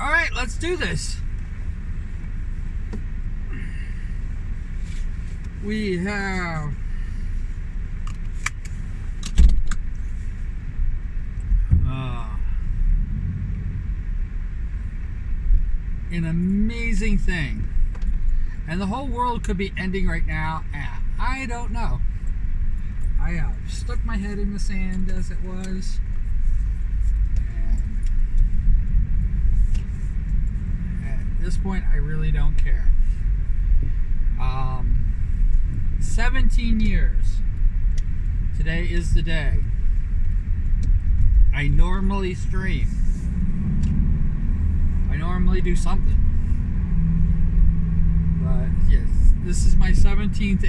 Alright, let's do this. We have an amazing thing. And the whole world could be ending right now, and I don't know. I have stuck my head in the sand as it was. And at this point, I really don't care. 17 years. Today is the day. I normally stream. I normally do something. But yes, this is my 17th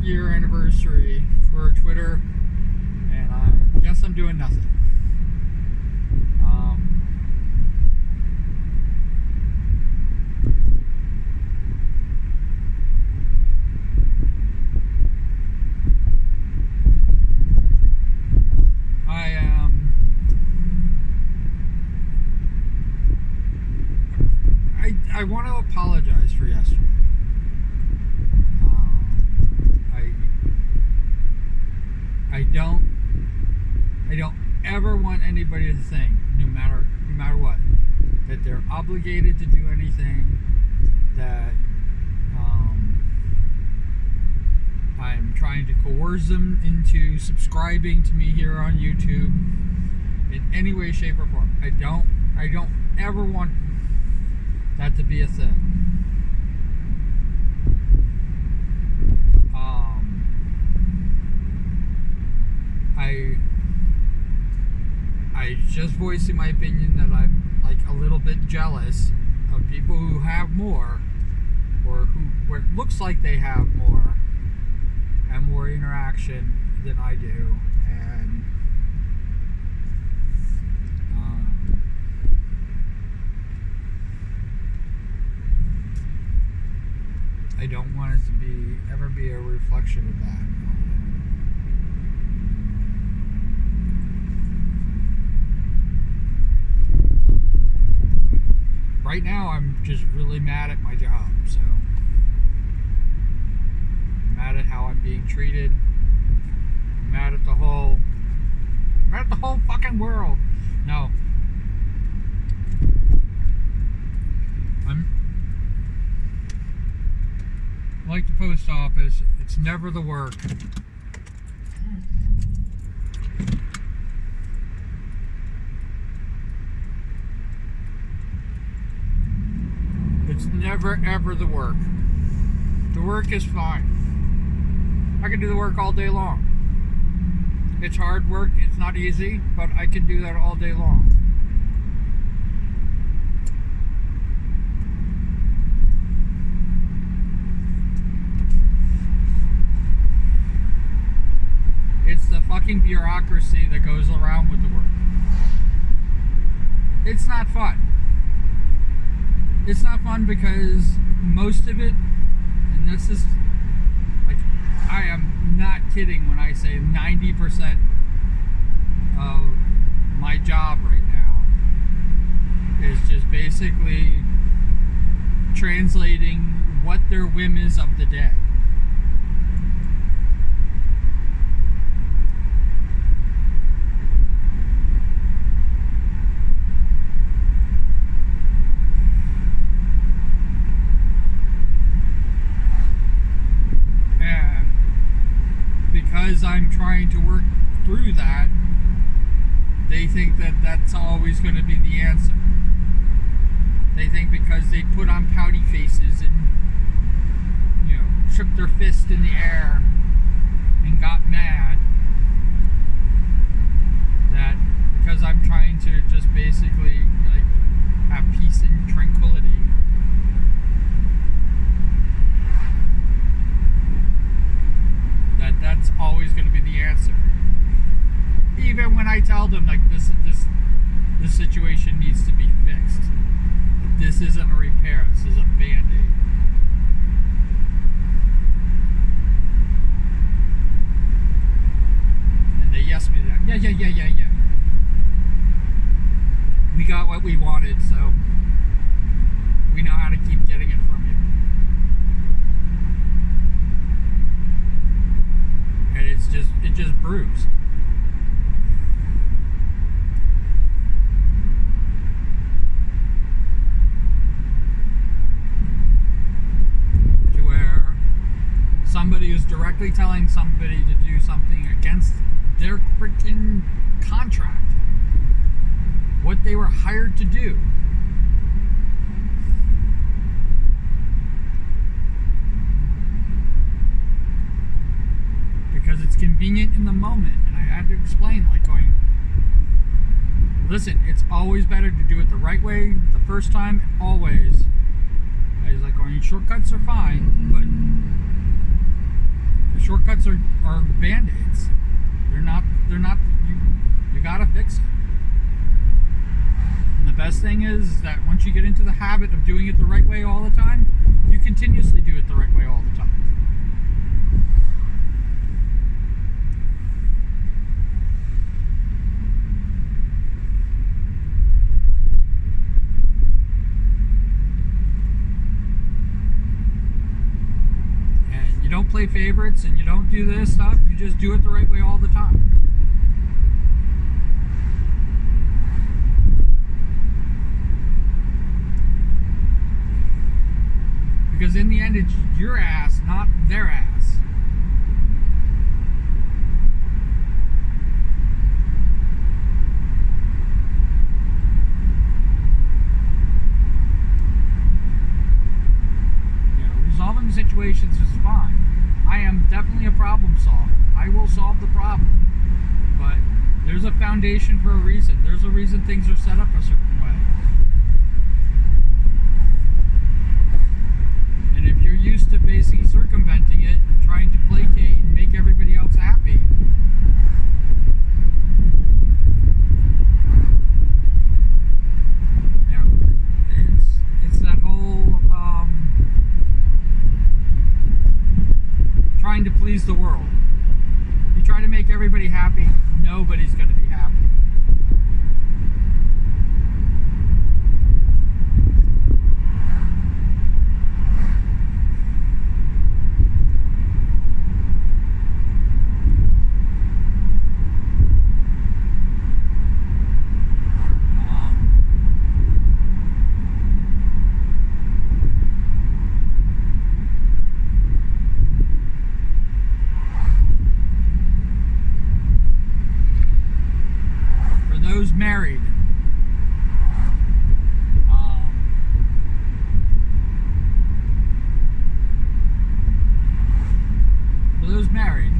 year anniversary for Twitter, and I guess I'm doing nothing. I want to apologize for yesterday. I don't ever want anybody to think, no matter what, that they're obligated to do anything, that I'm trying to coerce them into subscribing to me here on YouTube in any way, shape, or form. I don't ever want that to be a thing. I just voicing my opinion that I'm like a little bit jealous of people who have more, or who it looks like they have more and more interaction than I do, and I don't want it to ever be a reflection of that. Right now, I'm just really mad at my job, so I'm mad at how I'm being treated. I'm mad at the whole fucking world. No. Like the post office, it's never the work. It's never ever the work. The work is fine. I can do the work all day long. It's hard work, it's not easy, but I can do that all day long. It's the fucking bureaucracy that goes around with the work. It's not fun. It's not fun because most of it, and this is, like, I am not kidding when I say 90% of my job right now is just basically translating what their whim is of the day. Because I'm trying to work through that, they think that that's always going to be the answer. They think because they put on pouty faces and, shook their fist in the air and got mad, that because I'm trying to just basically have peace and tranquility, that's always going to be the answer. Even when I tell them this situation needs to be fixed. This isn't a repair, this is a band-aid. directly telling somebody to do something against their freaking contract, what they were hired to do. Because it's convenient in the moment. And I had to explain, like, going, listen, it's always better to do it the right way the first time, always. I was like, going, shortcuts are fine, but the shortcuts are band-aids. They're not, you gotta fix it. And the best thing is that once you get into the habit of doing it the right way all the time, you continuously do it the right way all the time. And you don't play favorites and you don't do this stuff, you just do it the right way all the time. Because in the end, it's your ass, not their ass. You know, resolving situations is fine. I am definitely a problem solver. I will solve the problem. But there's a foundation for a reason. There's a reason things are set up a certain way. And if you're used to basically circumventing it and trying to placate and make everybody else happy, you know, it's that whole trying to please the world. You try to make everybody happy, nobody's going to be happy. Those married,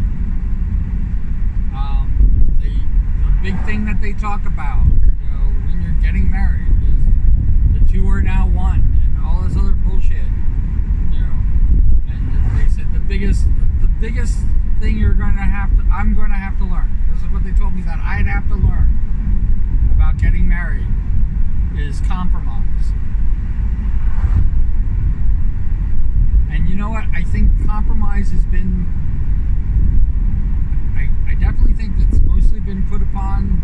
the big thing that they talk about, you know, when you're getting married is the two are now one and all this other bullshit, you know. And they said the biggest thing I'm going to have to learn. This is what they told me that I'd have to learn about getting married is compromise. And you know what? I think compromise has been, I definitely think that's mostly been put upon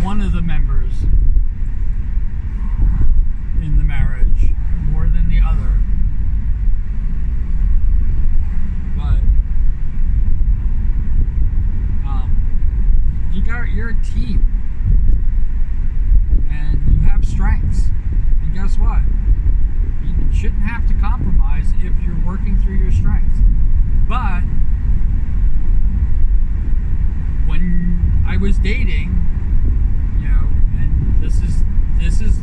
one of the members in the marriage more than the other. But you're a team, and you have strengths, and guess what? You shouldn't have to compromise if you're working through your strengths. But when I was dating, you know, and this is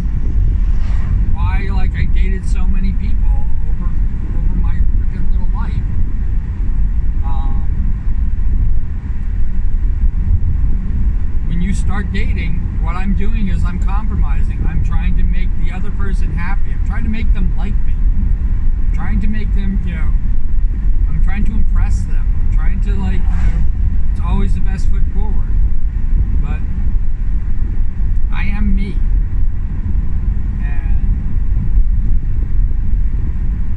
why, like, I dated so many people over my freaking little life. When you start dating, what I'm doing is I'm compromising. I'm trying to make the other person happy. I'm trying to make them like me. I'm trying to make them, you know, I'm trying to impress them. I'm trying to, like, you know, it's always the best foot forward. But I am me. And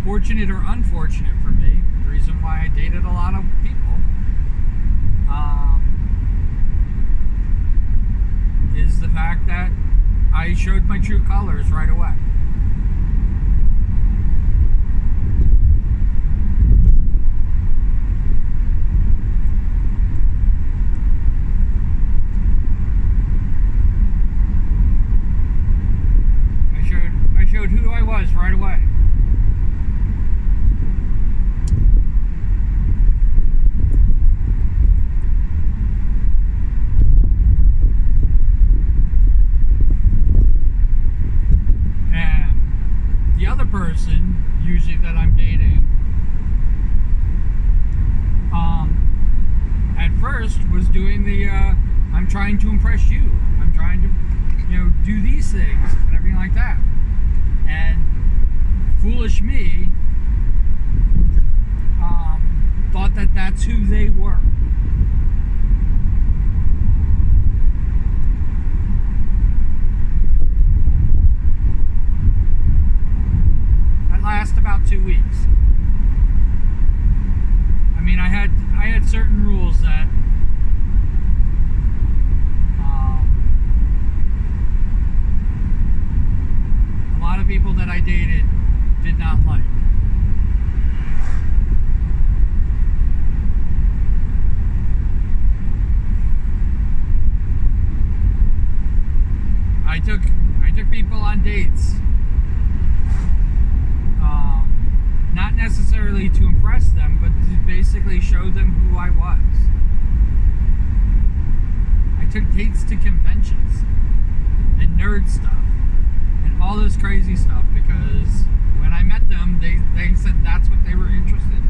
fortunate or unfortunate for me, the reason why I dated a lot of people, is the fact that I showed my true colors right away. I showed who I was right away. trying to impress you. I'm trying to, do these things and everything like that. And foolish me thought that that's who they were. That lasted about 2 weeks. I mean, I had certain rules that a lot of people that I dated did not like. I took people on dates, not necessarily to impress them, but to basically show them who I was. I took dates to conventions and nerd stuff and all this crazy stuff because when I met them, they said that's what they were interested in.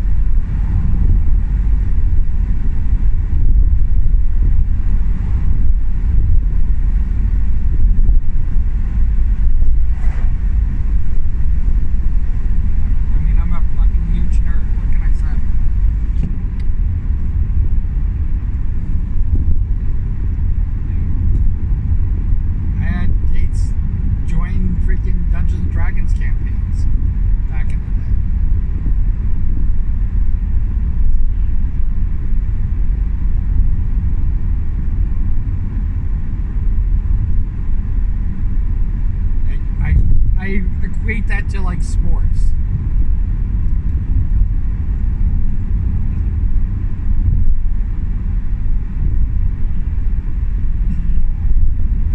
I equate that to like sports.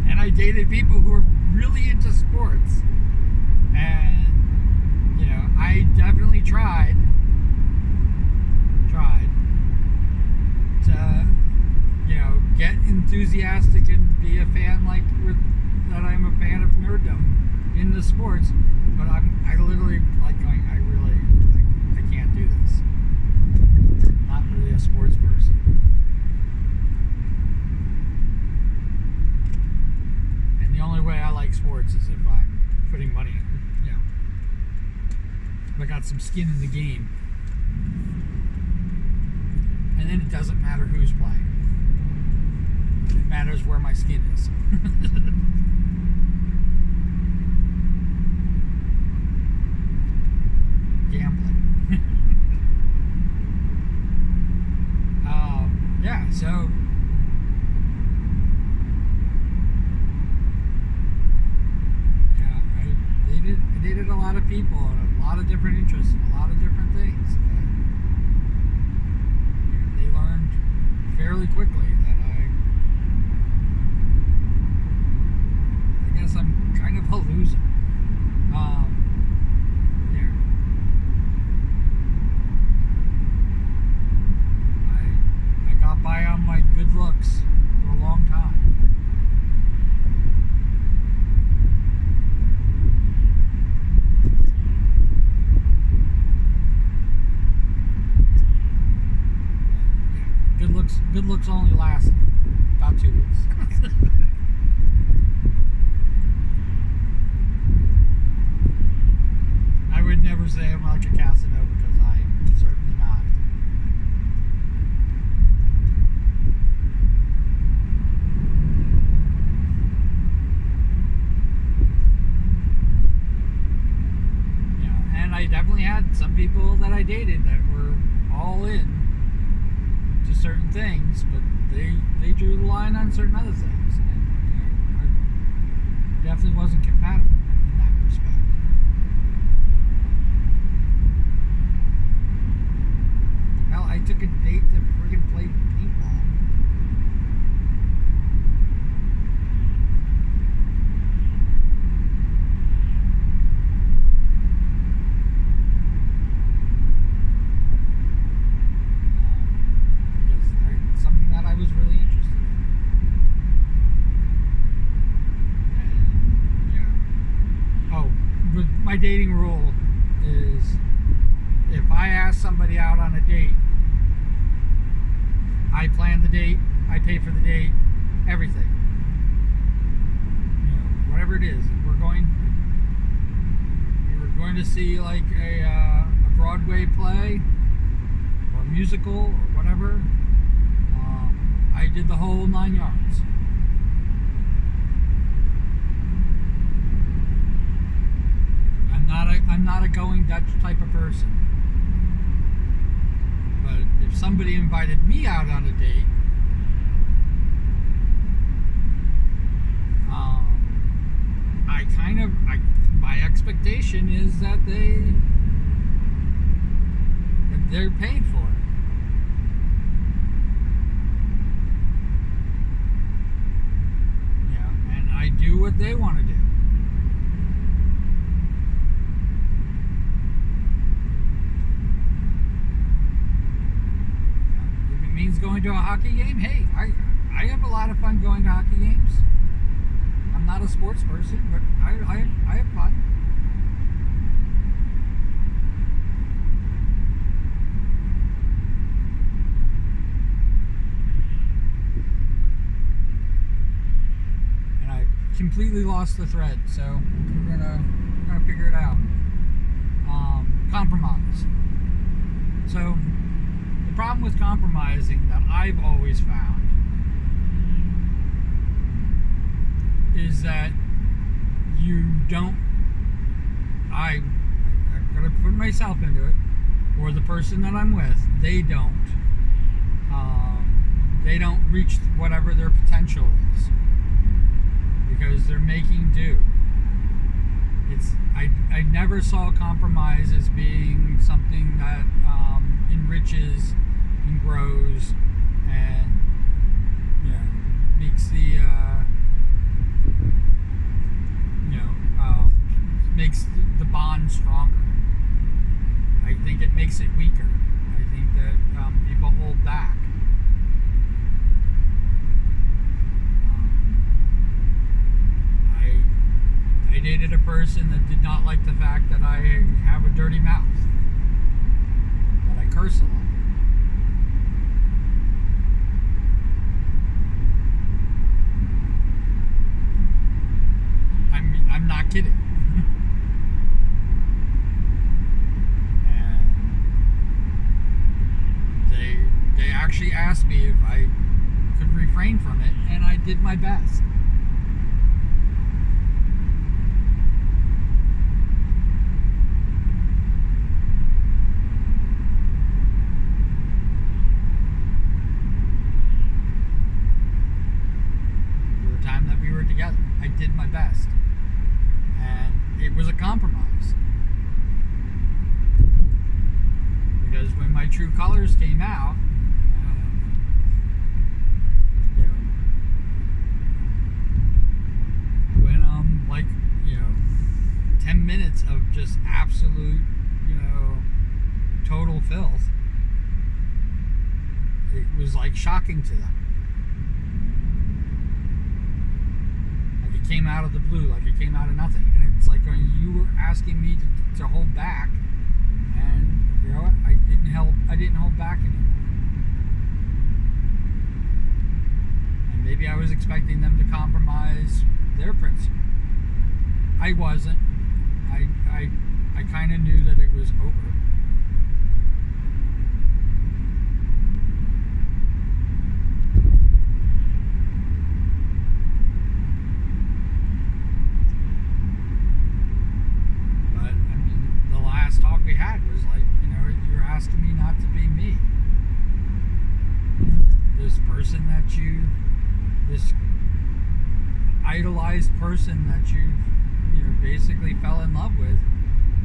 And I dated people who were really into sports. And, I definitely tried to, get enthusiastic and be a fan that I'm a fan of nerddom in the sports, but I literally going, I can't do this. I'm not really a sports person. And the only way I like sports is if I'm putting money in it. If I got some skin in the game. And then it doesn't matter who's playing. It matters where my skin is. Gambling. So I dated a lot of people and a lot of different interests and a lot of different things. And they learned fairly quickly that I guess I'm kind of a loser. I got by on my good looks for a long time. Good looks only last about 2 weeks. I would never say I'm like a Casanova because I am certainly not. And I definitely had some people that I dated that were all in to certain things, but they drew the line on certain other things, and I definitely wasn't compatible in that respect. Hell, I took a date to friggin' play paintball. Something that I was really interested in. And, but my dating rule is if I ask somebody out on a date, I plan the date, I pay for the date, everything. Whatever it is, if we're going to see like a Broadway play or a musical or whatever. I did the whole 9 yards. I'm not a going Dutch type of person. But if somebody invited me out on a date, my expectation is that they're paid for it. And I do what they want to do. If it means going to a hockey game, hey, I have a lot of fun going to hockey games. I'm not a sports person, but I have fun. And I completely lost the thread, so we're gonna figure it out. Compromise. So the problem with compromising that I've always found is that you don't, I'm gonna put myself into it, or the person that I'm with, they don't reach whatever their potential is because they're making do. I never saw compromise as being something that enriches and grows and makes the makes the bond stronger. I think it makes it weaker. I think that people hold back. I dated a person that did not like the fact that I have a dirty mouth, that I curse a lot. I'm not kidding. And they actually asked me if I could refrain from it, and I did my best. For the time that we were together, I did my best. And it was a compromise. Because when my true colors came out, when 10 minutes of just absolute, total filth, it was like shocking to them. It came out of the blue, like it came out of nothing, and it's like you were asking me to hold back, and you know what? I didn't hold back anymore. And maybe I was expecting them to compromise their principle. I wasn't. I kind of knew that it was over. We had was like, you're asking me not to be me. This person that this idolized person that you basically fell in love with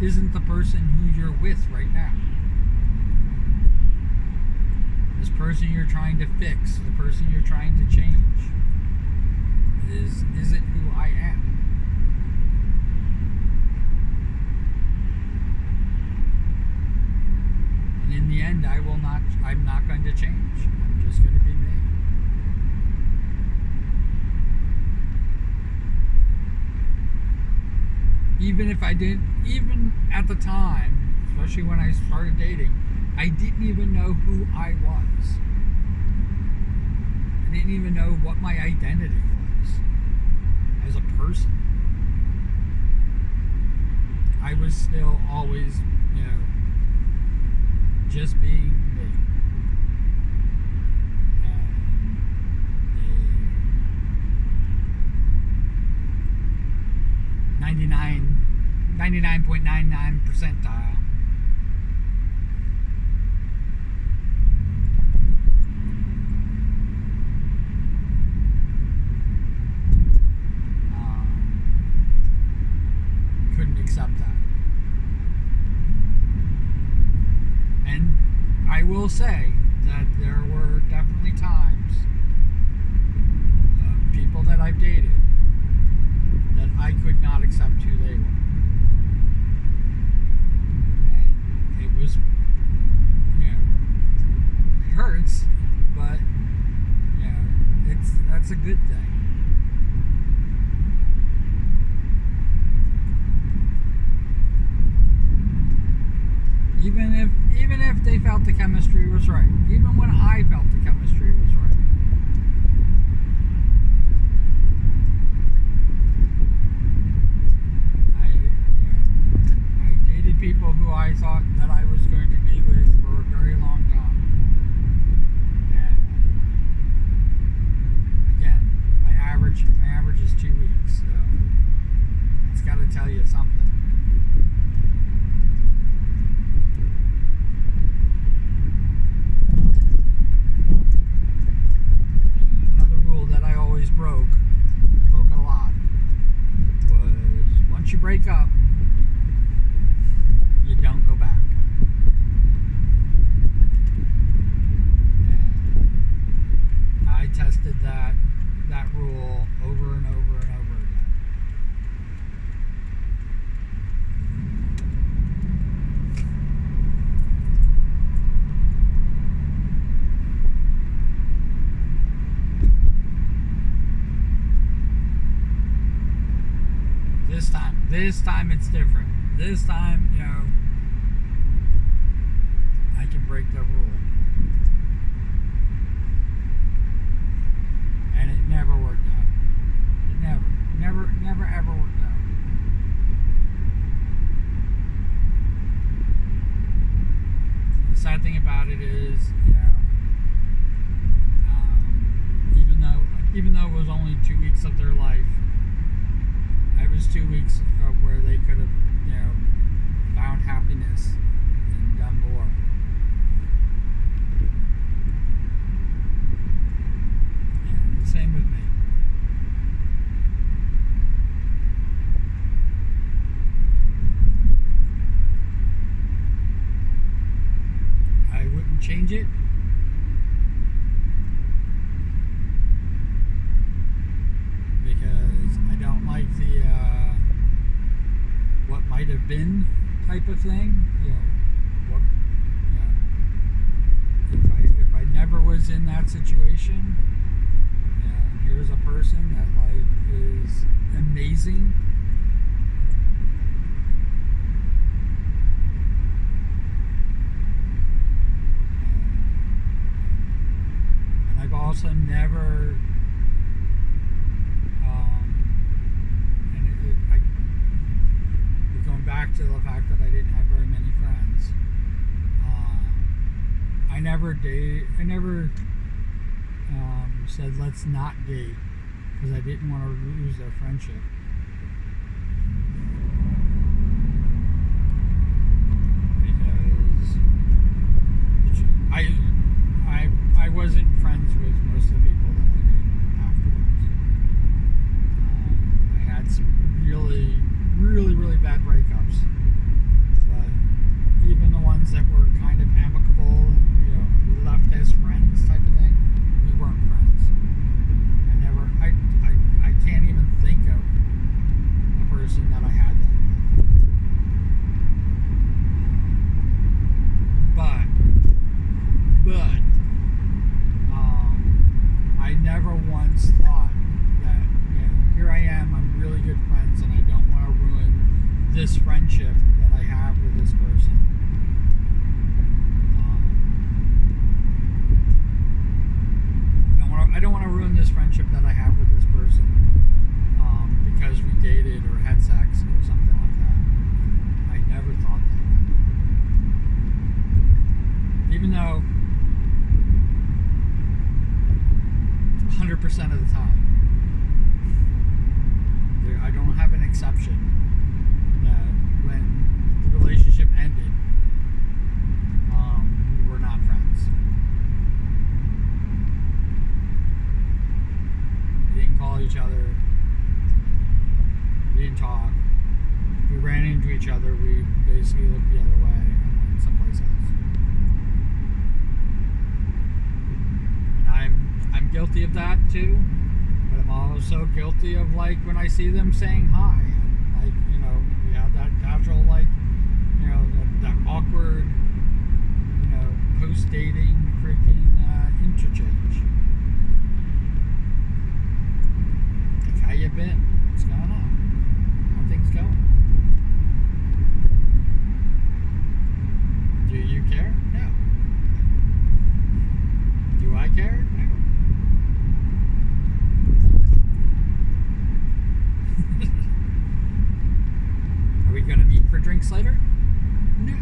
isn't the person who you're with right now. This person you're trying to fix, the person you're trying to change isn't who I am. In the end, I'm not going to change. I'm just going to be me. Even at the time, especially when I started dating, I didn't even know who I was. didn't even know what my identity was as a person. I was still always, just being me. And 99.99 percentile. Couldn't accept that. And I will say that there were definitely times, people that I've dated, that I could not accept who they were. And it was, it hurts, but, that's a good thing. Even if they felt the chemistry was right, even when I felt the chemistry was right. I dated people who I thought that I was going to be with for a very long time. And again, my average is 2 weeks, so it's got to tell you something. Broke a lot, was once you break up, you don't go back. And I tested that rule over and over and over again. This time it's different. This time, I can break the rule. And it never worked out. It never ever worked out. The sad thing about it is, even though it was only 2 weeks of their life, it was 2 weeks where they could have, found happiness and done more. And the same with me. I wouldn't change it. Because I don't like the what might have been type of thing. If I never was in that situation, and here's a person that is amazing. And I've also never back to the fact that I didn't have very many friends. I never said let's not date because I didn't want to lose their friendship. Because I wasn't friends with most of the people that I dated afterwards. I had some really bad breakups, but even the ones that were kind of amicable and we left as friends type of thing, we weren't friends. I can't even think of each other. We didn't talk. If we ran into each other, we basically looked the other way and went someplace else. And I'm guilty of that too, but I'm also guilty of, like, when I see them saying hi, like, you know, we have that casual, like, you know, that awkward, you know, post-dating freaking interchange. Like, how you been? What's going on? How things going? Do you care? No. Do I care? No. Are we gonna meet for drinks later? No.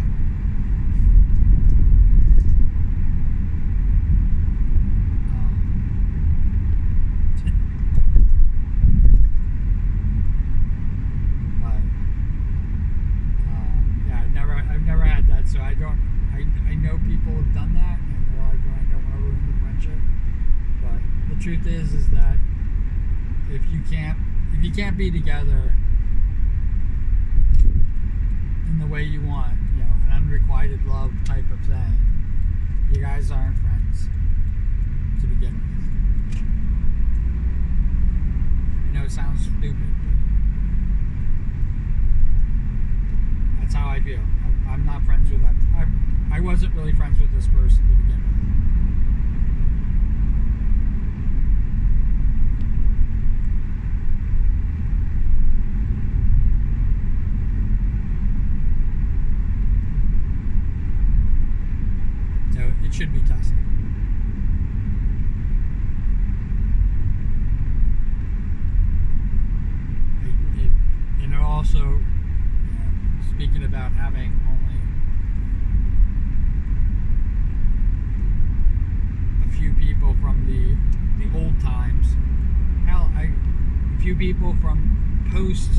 So I know people have done that, and they're like, I don't want to ruin the friendship. But the truth is that if you can't be together in the way you want, you know, an unrequited love type of thing, you guys aren't friends to begin with. I know it sounds stupid, but that's how I feel. I'm not friends with that. I wasn't really friends with this person to begin with. So it should be tested. And also, you know, speaking about having only a few people from the old times, hell, a few people from post,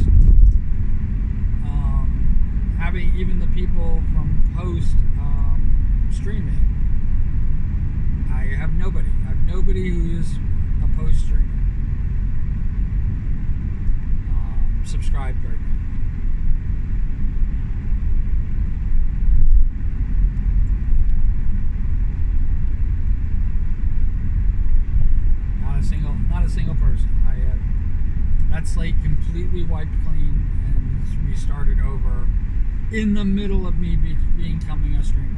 having even the people from post streaming. I have nobody. I have nobody who is a post streamer subscribed right now. Not a single person. I have that slate completely wiped clean and restarted over in the middle of me becoming a streamer.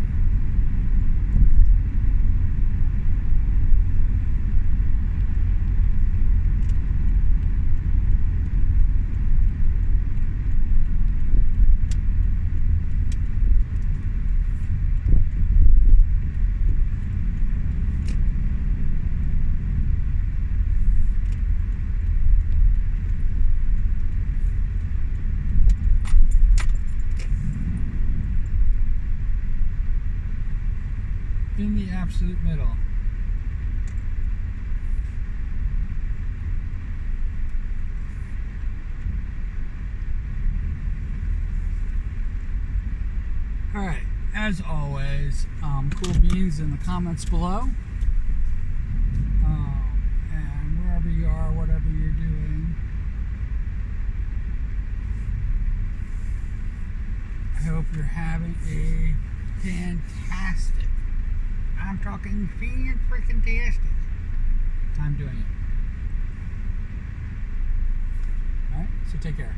In the absolute middle. Alright, as always, cool beans in the comments below. And wherever you are, whatever you're doing, I hope you're having a fantastic, I'm talking fan-freaking-tastic time doing it. Alright, so take care.